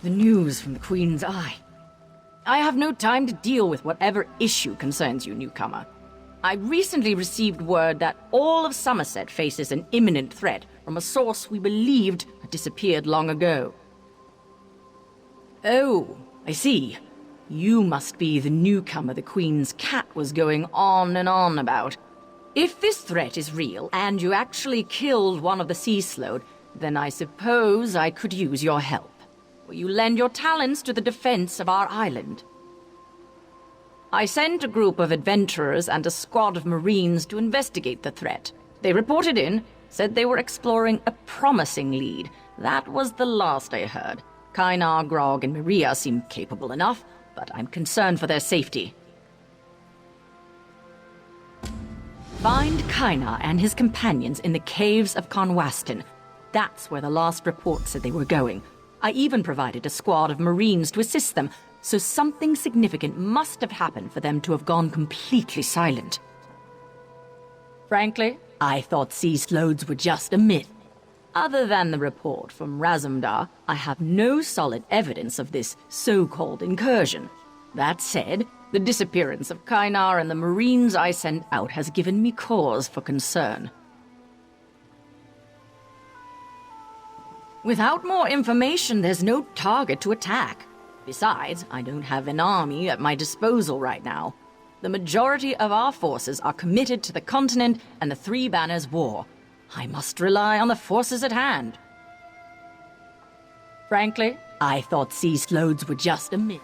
The news from the Queen's Eye. I have no time to deal with whatever issue concerns you, newcomer. I recently received word that all of Somerset faces an imminent threat from a source we believed had disappeared long ago. Oh, I see. You must be the newcomer the Queen's cat was going on and on about. If this threat is real, and you actually killed one of the Sea Slode, then I suppose I could use your help. Will you lend your talents to the defense of our island? I sent a group of adventurers and a squad of Marines to investigate the threat. They reported in, said they were exploring a promising lead. That was the last I heard. Kynar, Grog, and Maria seem capable enough, but I'm concerned for their safety. Find Kynar and his companions in the caves of Conwaston. That's where the last report said they were going. I even provided a squad of Marines to assist them, so something significant must have happened for them to have gone completely silent. Frankly, I thought Sea Slodes were just a myth. Other than the report from Razumdar, I have no solid evidence of this so-called incursion. That said, the disappearance of Kynar and the Marines I sent out has given me cause for concern. Without more information, there's no target to attack. Besides, I don't have an army at my disposal right now. The majority of our forces are committed to the continent and the Three Banners War. I must rely on the forces at hand. Frankly, I thought Sea Slodes were just a myth.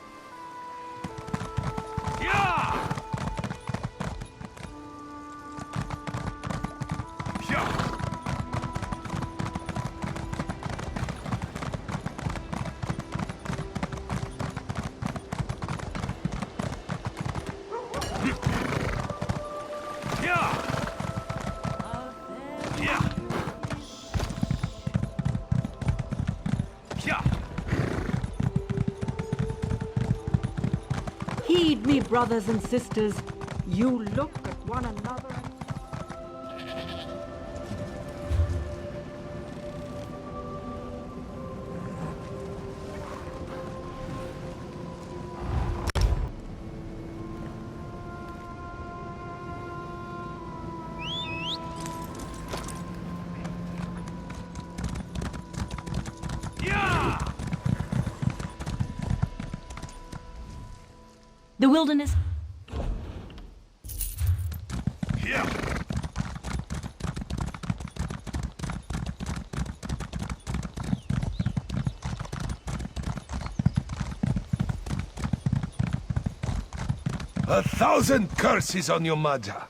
Heed me, brothers and sisters. You look at one another and... The wilderness... Here! 1,000 curses on your mother!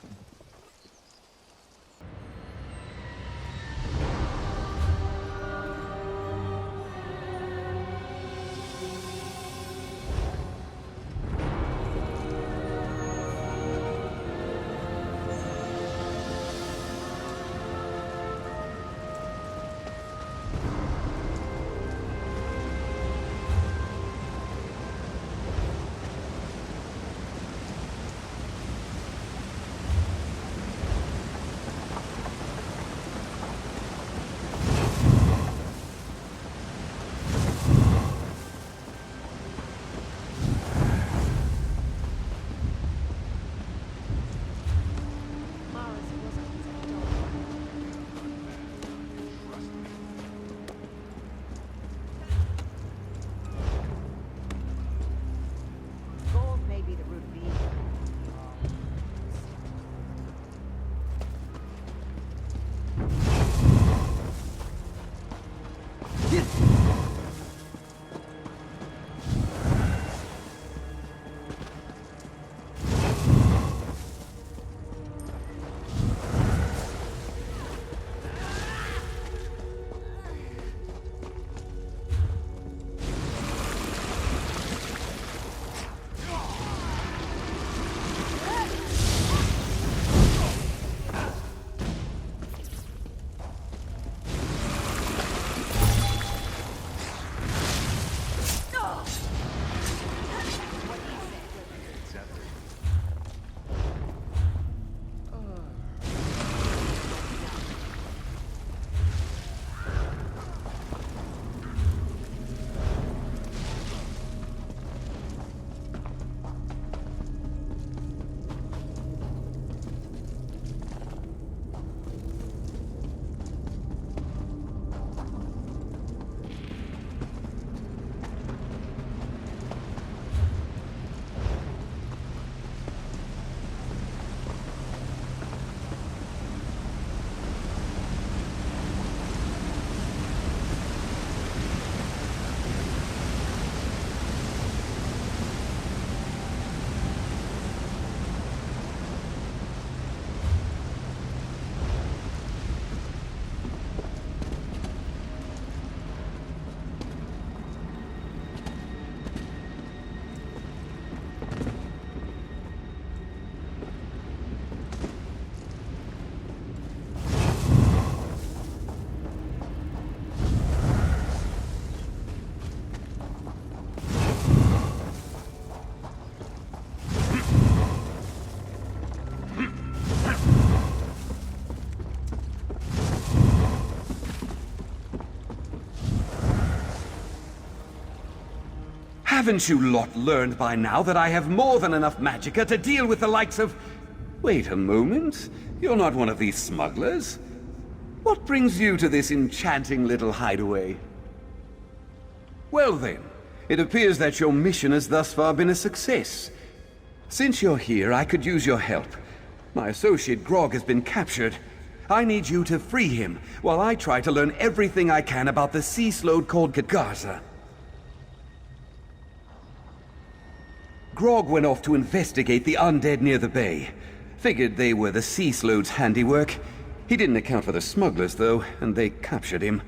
Haven't you lot learned by now that I have more than enough magicka to deal with the likes of... Wait a moment. You're not one of these smugglers. What brings you to this enchanting little hideaway? Well then, it appears that your mission has thus far been a success. Since you're here, I could use your help. My associate Grog has been captured. I need you to free him, while I try to learn everything I can about the sea slode called Khadgarza. Grog went off to investigate the undead near the bay. Figured they were the sea slode's handiwork. He didn't account for the smugglers, though, and they captured him.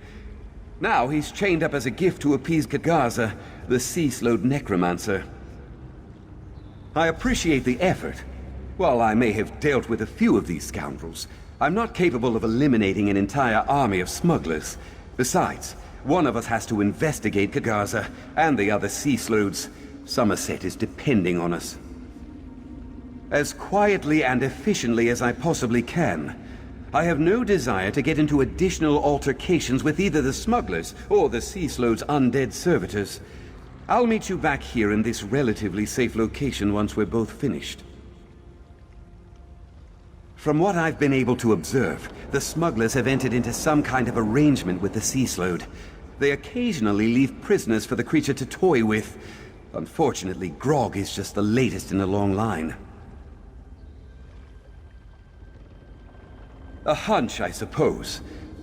Now he's chained up as a gift to appease Khadgarza, the sea slode necromancer. I appreciate the effort. While I may have dealt with a few of these scoundrels, I'm not capable of eliminating an entire army of smugglers. Besides, one of us has to investigate Khadgarza and the other sea slodes. Somerset is depending on us. As quietly and efficiently as I possibly can. I have no desire to get into additional altercations with either the smugglers or the sea slode's undead servitors. I'll meet you back here in this relatively safe location once we're both finished. From what I've been able to observe, the smugglers have entered into some kind of arrangement with the sea slode. They occasionally leave prisoners for the creature to toy with. Unfortunately, Grog is just the latest in a long line. A hunch, I suppose.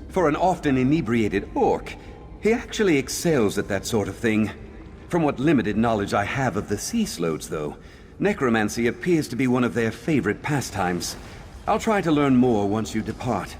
For an often inebriated orc, he actually excels at that sort of thing. From what limited knowledge I have of the sea slodes, though, necromancy appears to be one of their favorite pastimes. I'll try to learn more once you depart.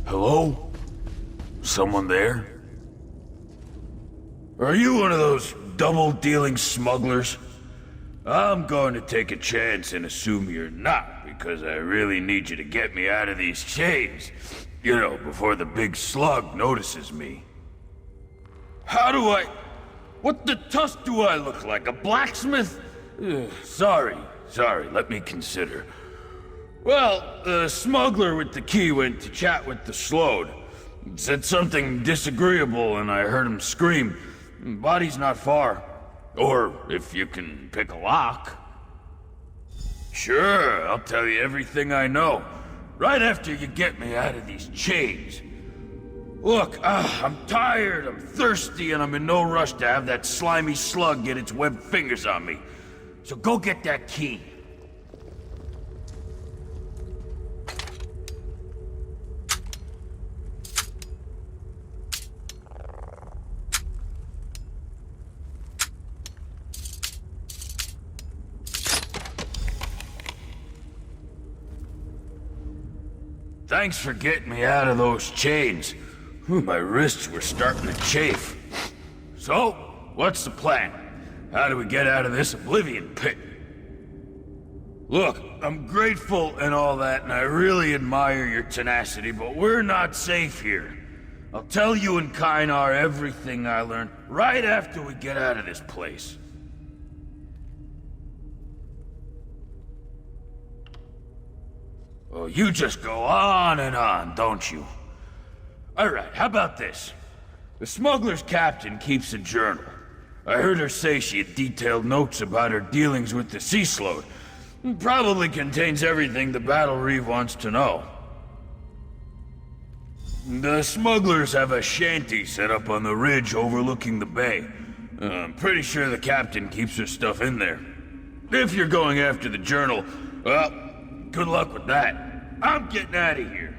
Hello? Someone there? Are you one of those double-dealing smugglers? I'm going to take a chance and assume you're not, because I really need you to get me out of these chains. You know, before the big slug notices me. How do I... What the tusk do I look like? A blacksmith? Sorry, let me consider. Well, the smuggler with the key went to chat with the Slode. Said something disagreeable and I heard him scream. Body's not far. Or if you can pick a lock. Sure, I'll tell you everything I know. Right after you get me out of these chains. Look, I'm tired, I'm thirsty, and I'm in no rush to have that slimy slug get its webbed fingers on me. So go get that key. Thanks for getting me out of those chains. My wrists were starting to chafe. So, what's the plan? How do we get out of this oblivion pit? Look, I'm grateful and all that, and I really admire your tenacity, but we're not safe here. I'll tell you and Kynar everything I learned right after we get out of this place. Oh, you just go on and on, don't you? Alright, how about this? The smuggler's captain keeps a journal. I heard her say she had detailed notes about her dealings with the Sea Slode. Probably contains everything the Battle Reeve wants to know. The smugglers have a shanty set up on the ridge overlooking the bay. I'm pretty sure the captain keeps her stuff in there. If you're going after the journal, well, good luck with that. I'm getting out of here.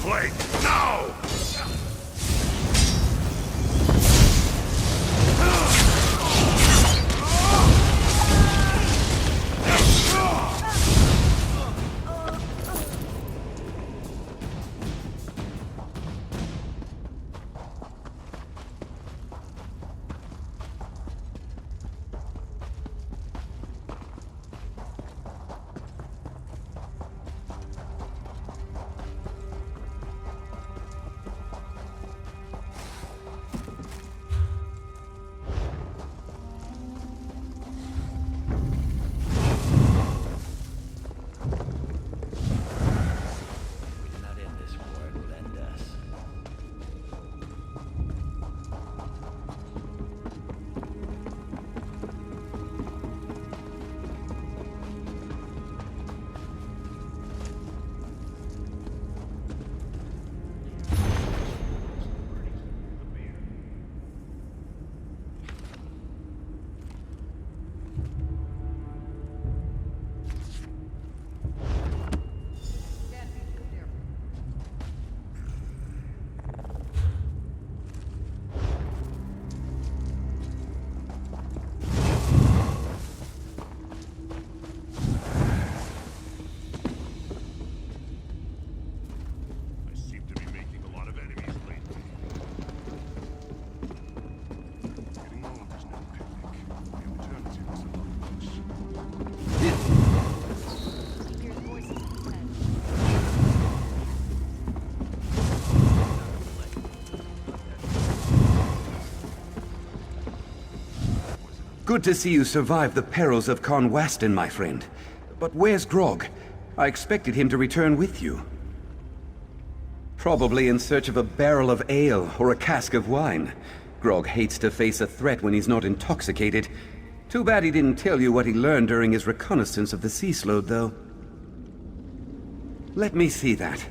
Wait, no! Good to see you survive the perils of Con Waston, my friend. But where's Grog? I expected him to return with you. Probably in search of a barrel of ale or a cask of wine. Grog hates to face a threat when he's not intoxicated. Too bad he didn't tell you what he learned during his reconnaissance of the Sea Slode, though. Let me see that.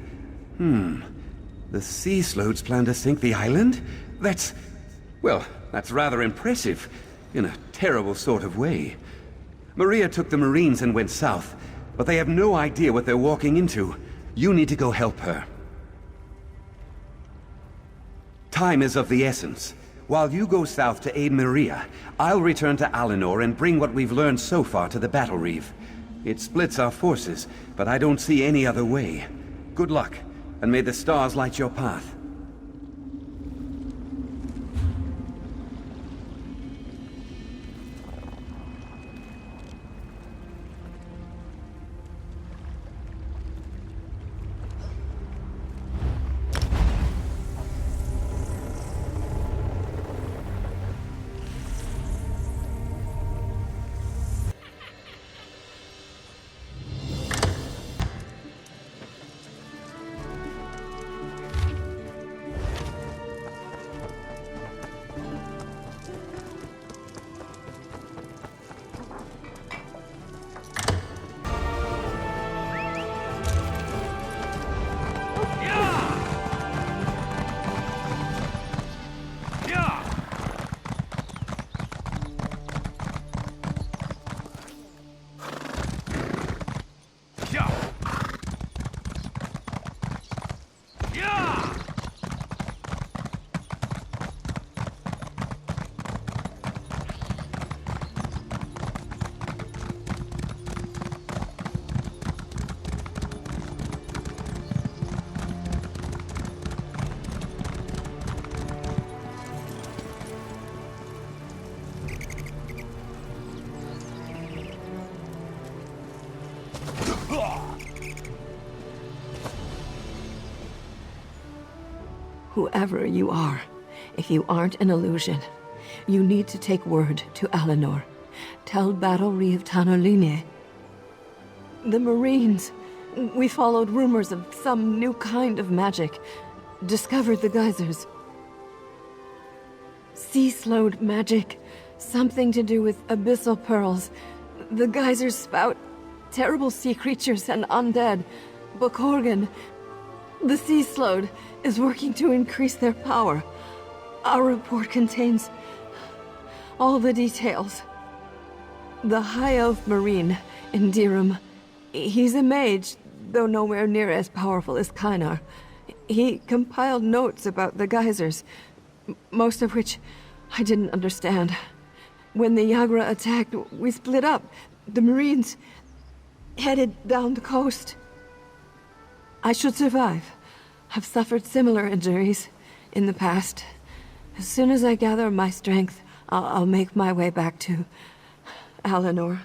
The Sea Slodes plan to sink the island? Well, that's rather impressive. In a terrible sort of way. Maria took the Marines and went south, but they have no idea what they're walking into. You need to go help her. Time is of the essence. While you go south to aid Maria, I'll return to Alinor and bring what we've learned so far to the Battle Reeve. It splits our forces, but I don't see any other way. Good luck, and may the stars light your path. Whoever you are, if you aren't an illusion, you need to take word to Alinor. Tell Battle of Tanoline. The Marines. We followed rumors of some new kind of magic. Discovered the geysers. Sea-slowed magic. Something to do with abyssal pearls. The geysers spout terrible sea creatures and undead. Bokorgan, the sea-slowed, is working to increase their power. Our report contains all the details. The High Elf Marine in Dirham. He's a mage, though nowhere near as powerful as Kynar. He compiled notes about the geysers, most of which I didn't understand. When the Yagra attacked, we split up. The Marines headed down the coast. I should survive. I've suffered similar injuries in the past. As soon as I gather my strength, I'll make my way back to Alinor.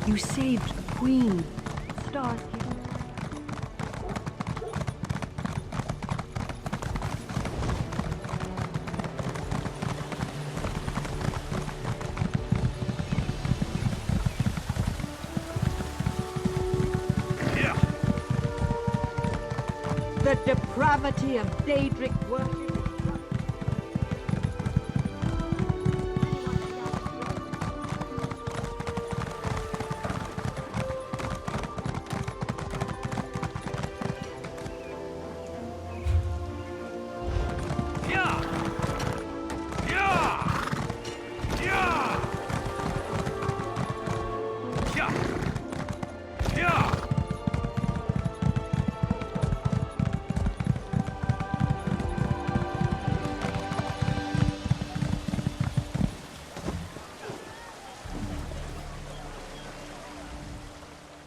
You saved the Queen. Stars. The depravity of Daedric worship.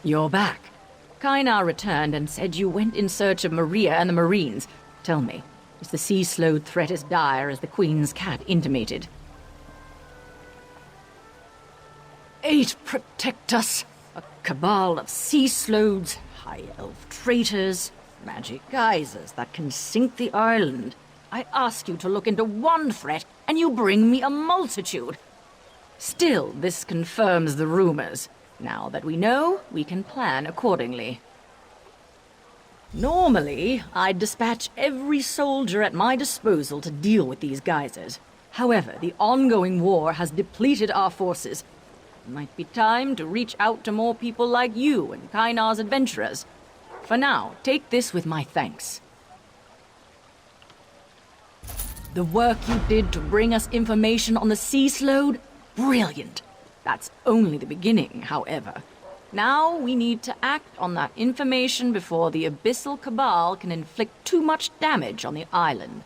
You're back. Kainar returned and said you went in search of Maria and the Marines. Tell me, is the Sea Slode threat as dire as the Queen's cat intimated? Eight protect us! A cabal of Sea Slodes, High Elf traitors, magic geysers that can sink the island. I ask you to look into one threat, and you bring me a multitude. Still, this confirms the rumors. Now that we know, we can plan accordingly. Normally, I'd dispatch every soldier at my disposal to deal with these geysers. However, the ongoing war has depleted our forces. It might be time to reach out to more people like you and Kainar's adventurers. For now, take this with my thanks. The work you did to bring us information on the Sea Slode? Brilliant! That's only the beginning, however. Now we need to act on that information before the Abyssal Cabal can inflict too much damage on the island.